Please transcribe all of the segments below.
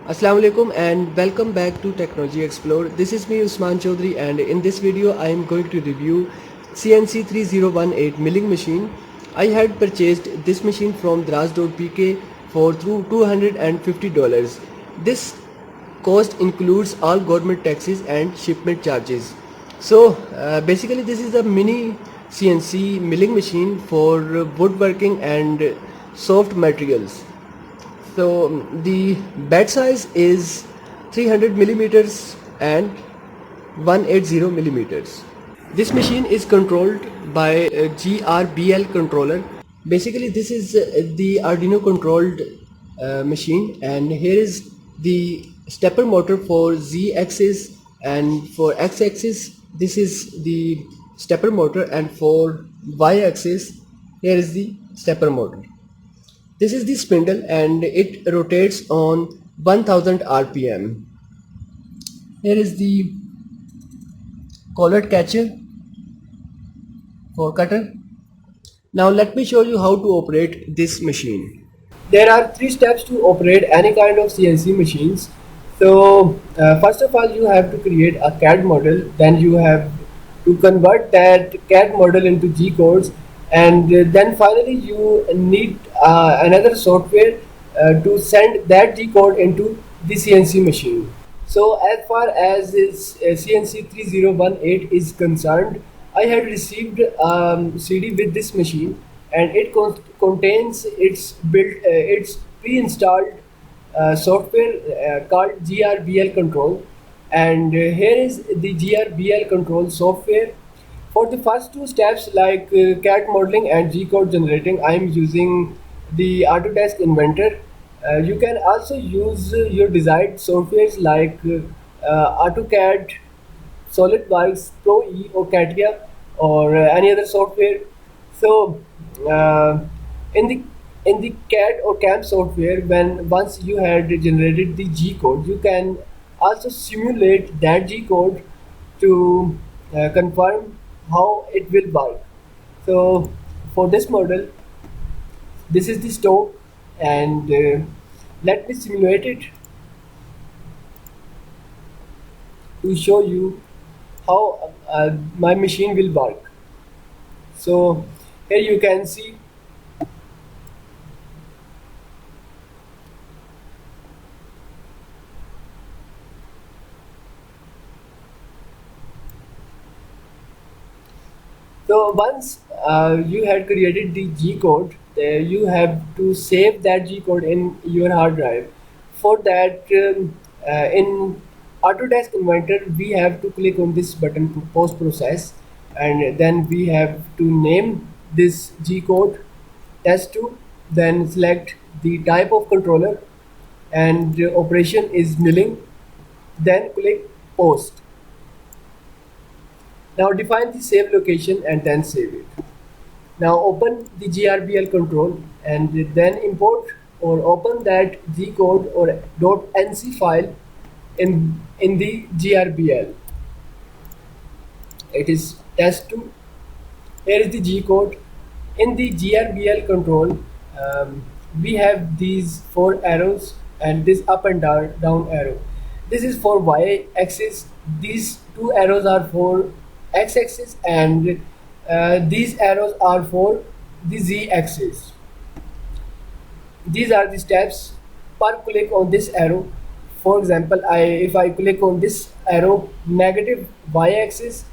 Assalamu alaikum and welcome back to Technology Explore. This is me Usman Chaudhary, and in this video I am going to review CNC 3018 milling machine. I had purchased this machine from Draz.pk for through $250. This cost includes all government taxes and shipment charges. Basically this is a mini CNC milling machine for woodworking and soft materials. The bed size is 300 millimeters and 180 millimeters. This machine is controlled by a GRBL controller. Basically this is the Arduino controlled machine, and here is the stepper motor for Z axis, and for X axis this is the stepper motor, and for Y axis here is the stepper motor. This is the spindle and it rotates on 1000 RPM. Here is the collet catcher for cutter. Now let me show you how to operate this machine. There are three steps to operate any kind of CNC machines. First of all, you have to create a CAD model, then you have to convert that CAD model into G codes, and then finally you need another software to send that G code into the CNC machine. So as far as this CNC 3018 is concerned, I had received CD with this machine, and it contains its pre-installed software called GRBL control. And here is the GRBL control software. For the first two steps, like CAD modeling and G code generating, I am using the Autodesk Inventor. You can also use your desired softwares like AutoCAD, SolidWorks, Pro E, or CATIA, or any other software. So, uh, in the CAD or CAM software, when once you had generated the G code, you can also simulate that G code to confirm how it will work. So, for this model, this is the stove, and let me simulate it to show you how my machine will work. So here you can see. So once you had created the G code, you have to save that G code in your hard drive. For that, in Autodesk Inventor, we have to click on this button to post process, and then we have to name this G code test2, then select the type of controller, and operation is milling, then click post. Now define the save location and then save it. Now open the GRBL control and then import or open that G code or .nc file in the GRBL. It is test2. Here is the G code. In the GRBL control, we have these four arrows and this up and down arrow. This is for Y axis. These two arrows are for X axis, and these arrows are for the Z axis. These are the steps per click on this arrow. For example, if I click on this arrow negative Y axis,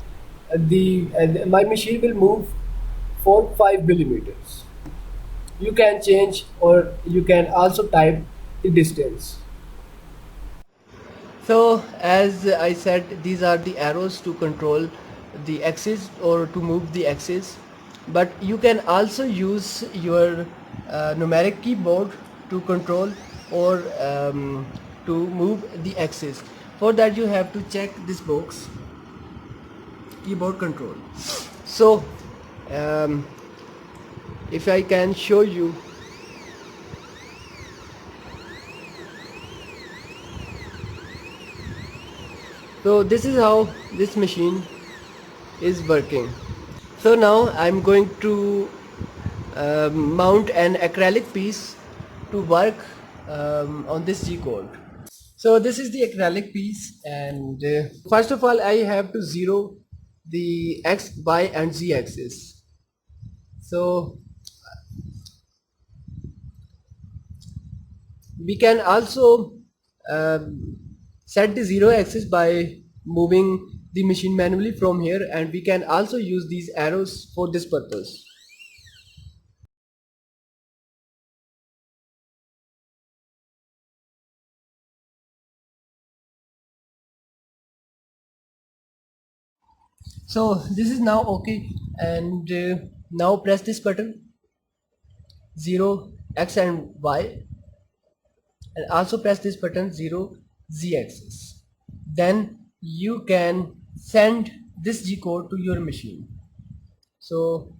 my machine will move for 5 millimeters. You can change, or you can also type the distance. So as I said, these are the arrows to control the axis or to move the axis, but you can also use your numeric keyboard to control or to move the axis. For that you have to check this box, keyboard control. So if I can show you, so this is how this machine is working. So now I'm going to mount an acrylic piece to work on this G code. So this is the acrylic piece, and first of all I have to zero the x, y and z axis. So we can also um, set the zero axis by moving the machine manually from here, and we can also use these arrows for this purpose. So this is now okay, and now press this button, 0 x and y, and also press this button, 0 z axis. Then you can send this G code to your machine. So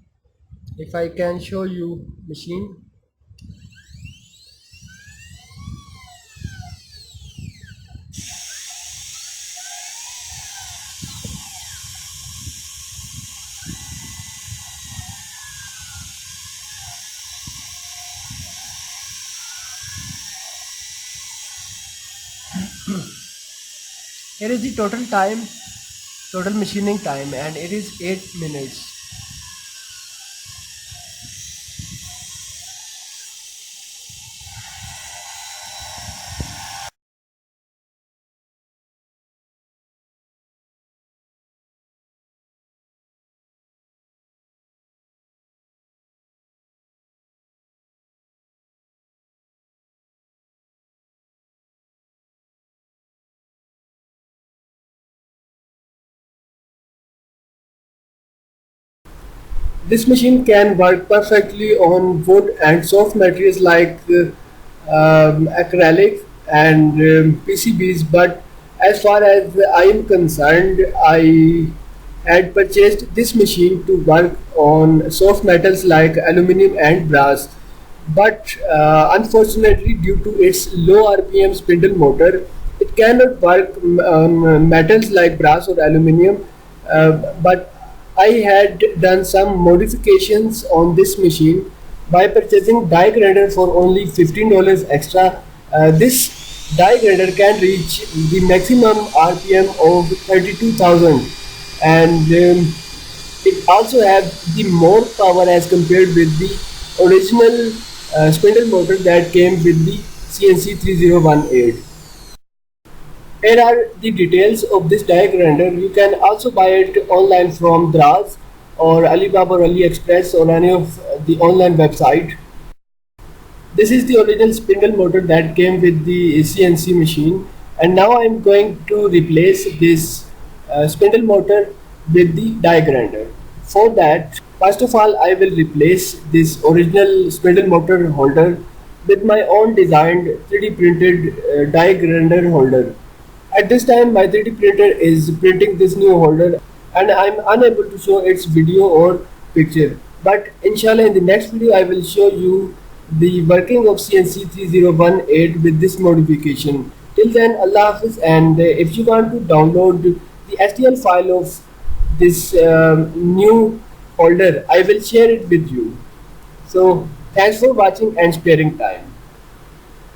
if I can show you machine, here is the total time, total machining time, and it is 8 minutes. This machine can work perfectly on wood and soft materials like acrylic and PCBs, but as far as I am concerned, I had purchased this machine to work on soft metals like aluminum and brass. But unfortunately, due to its low RPM spindle motor, it cannot work on metals like brass or aluminum. But I had done some modifications on this machine by purchasing die grinder for only $15 extra. This die grinder can reach the maximum RPM of 32,000, and it also have the more power as compared with the original spindle motor that came with the CNC 3018. Here are the details of this die grinder. You can also buy it online from Draz or Alibaba or AliExpress or any of the online website. This is the original spindle motor that came with the CNC machine, and now I am going to replace this spindle motor with the die grinder. For that, first of all, I will replace this original spindle motor holder with my own designed 3D printed die grinder holder. At this time my 3D printer is printing this new holder and I am unable to show its video or picture. But inshallah in the next video I will show you the working of CNC 3018 with this modification. Till then, Allah Hafiz, and if you want to download the STL file of this new holder, I will share it with you. So thanks for watching and sparing time.